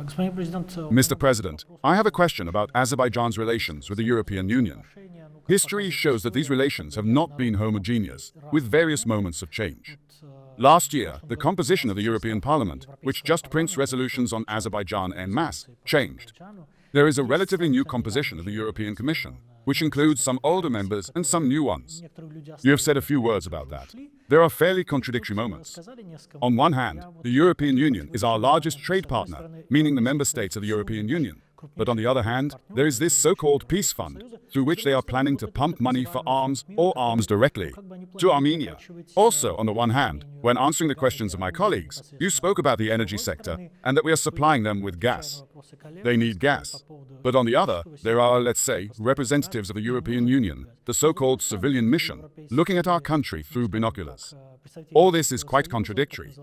Mr. President, I have a question about Azerbaijan's relations with the European Union. History shows that these relations have not been homogeneous, with various moments of change. Last year, the composition of the European Parliament, which just prints resolutions on Azerbaijan en masse, changed. There is a relatively new composition of the European Commission, which includes some older members and some new ones. You have said a few words about that. There are fairly contradictory moments. On one hand, the European Union is our largest trade partner, meaning the member states of the European Union. But on the other hand, there is this so-called peace fund, through which they are planning to pump money for arms or arms directly to Armenia. Also, on the one hand, when answering the questions of my colleagues, you spoke about the energy sector and that we are supplying them with gas. They need gas. But on the other, there are, let's say, representatives of the European Union, the so-called civilian mission, looking at our country through binoculars. All this is quite contradictory.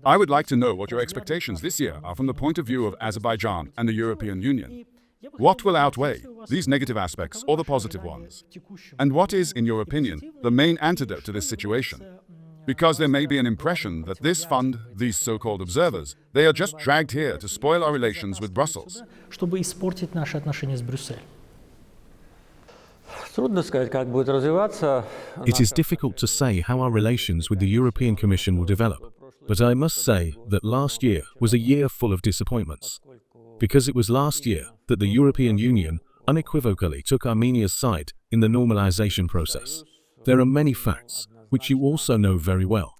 I would like to know what your expectations this year are from the point of view of Azerbaijan and the European Union. What will outweigh these negative aspects or the positive ones? And what is, in your opinion, the main antidote to this situation? Because there may be an impression that this fund, these so-called observers, they are just dragged here to spoil our relations with Brussels. It is difficult to say how our relations with the European Commission will develop, but I must say that last year was a year full of disappointments. Because it was last year that the European Union unequivocally took Armenia's side in the normalization process. There are many facts, which you also know very well.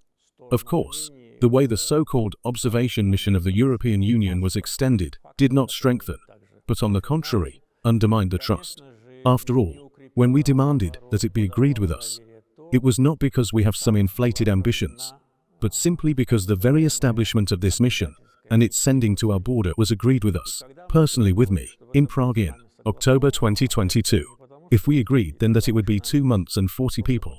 Of course, the way the so-called observation mission of the European Union was extended did not strengthen, but on the contrary, undermined the trust. After all, when we demanded that it be agreed with us, it was not because we have some inflated ambitions, but simply because the very establishment of this mission and its sending to our border was agreed with us, personally with me, in Prague in October 2022. If we agreed then that it would be 2 months and 40 people,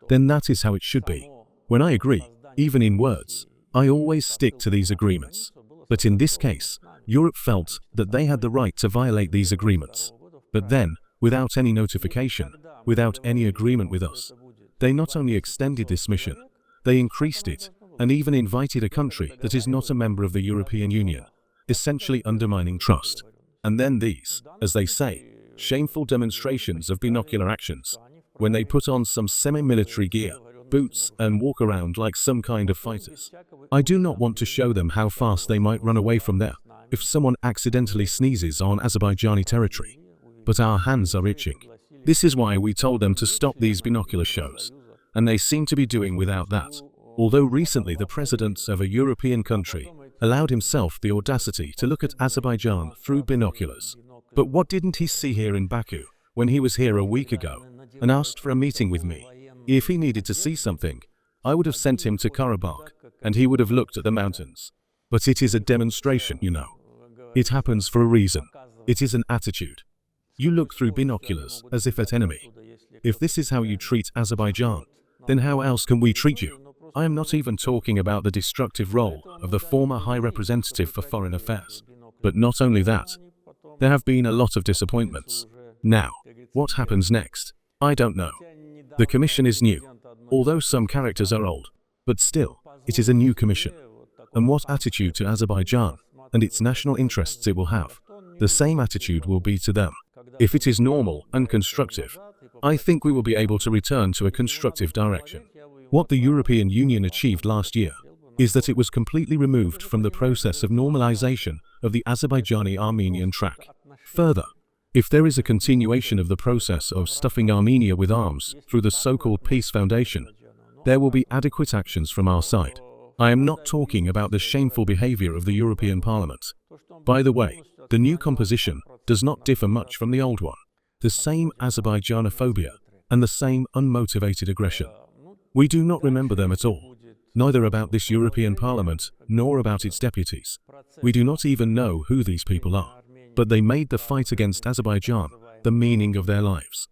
then that is how it should be. When I agree, even in words, I always stick to these agreements. But in this case, Europe felt that they had the right to violate these agreements. But then, without any notification, without any agreement with us, they not only extended this mission, they increased it, and even invited a country that is not a member of the European Union, essentially undermining trust. And then these, as they say, shameful demonstrations of binocular actions, when they put on some semi-military gear, boots, and walk around like some kind of fighters. I do not want to show them how fast they might run away from there if someone accidentally sneezes on Azerbaijani territory. But our hands are itching. This is why we told them to stop these binocular shows, and they seem to be doing without that. Although recently the president of a European country allowed himself the audacity to look at Azerbaijan through binoculars. But what didn't he see here in Baku when he was here a week ago and asked for a meeting with me? If he needed to see something, I would have sent him to Karabakh and he would have looked at the mountains. But it is a demonstration, you know. It happens for a reason. It is an attitude. You look through binoculars as if at enemy. If this is how you treat Azerbaijan, then how else can we treat you? I am not even talking about the destructive role of the former High Representative for Foreign Affairs. But not only that, there have been a lot of disappointments. Now, what happens next? I don't know. The commission is new, although some characters are old, but still, it is a new commission. And what attitude to Azerbaijan and its national interests it will have, the same attitude will be to them. If it is normal and constructive, I think we will be able to return to a constructive direction. What the European Union achieved last year is that it was completely removed from the process of normalization of the Azerbaijani-Armenian track. Further, if there is a continuation of the process of stuffing Armenia with arms through the so-called Peace Foundation, there will be adequate actions from our side. I am not talking about the shameful behavior of the European Parliament. By the way, the new composition does not differ much from the old one. The same Azerbaijanophobia and the same unmotivated aggression. We do not remember them at all, neither about this European Parliament nor about its deputies. We do not even know who these people are, but they made the fight against Azerbaijan the meaning of their lives.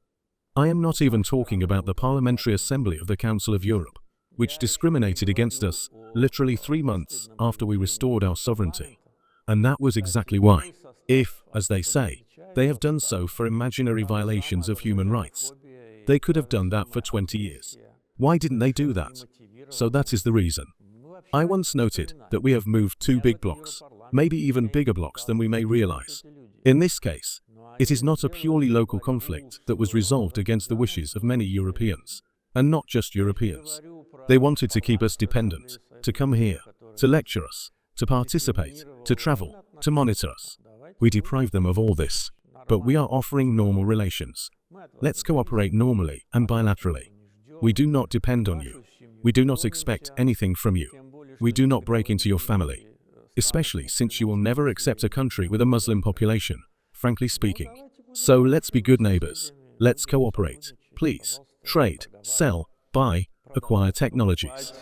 I am not even talking about the Parliamentary Assembly of the Council of Europe, which discriminated against us literally 3 months after we restored our sovereignty. And that was exactly why. If, as they say, they have done so for imaginary violations of human rights, they could have done that for 20 years. Why didn't they do that? So that is the reason. I once noted that we have moved 2 big blocks. maybe even bigger blocks than we may realize. In this case, it is not a purely local conflict that was resolved against the wishes of many Europeans, and not just Europeans. They wanted to keep us dependent, to come here, to lecture us, to participate, to travel, to monitor us. We deprived them of all this, but we are offering normal relations. Let's cooperate normally and bilaterally. We do not depend on you. We do not expect anything from you. We do not break into your family, especially since you will never accept a country with a Muslim population, frankly speaking. So let's be good neighbors. Let's cooperate. Please, trade, sell, buy, acquire technologies.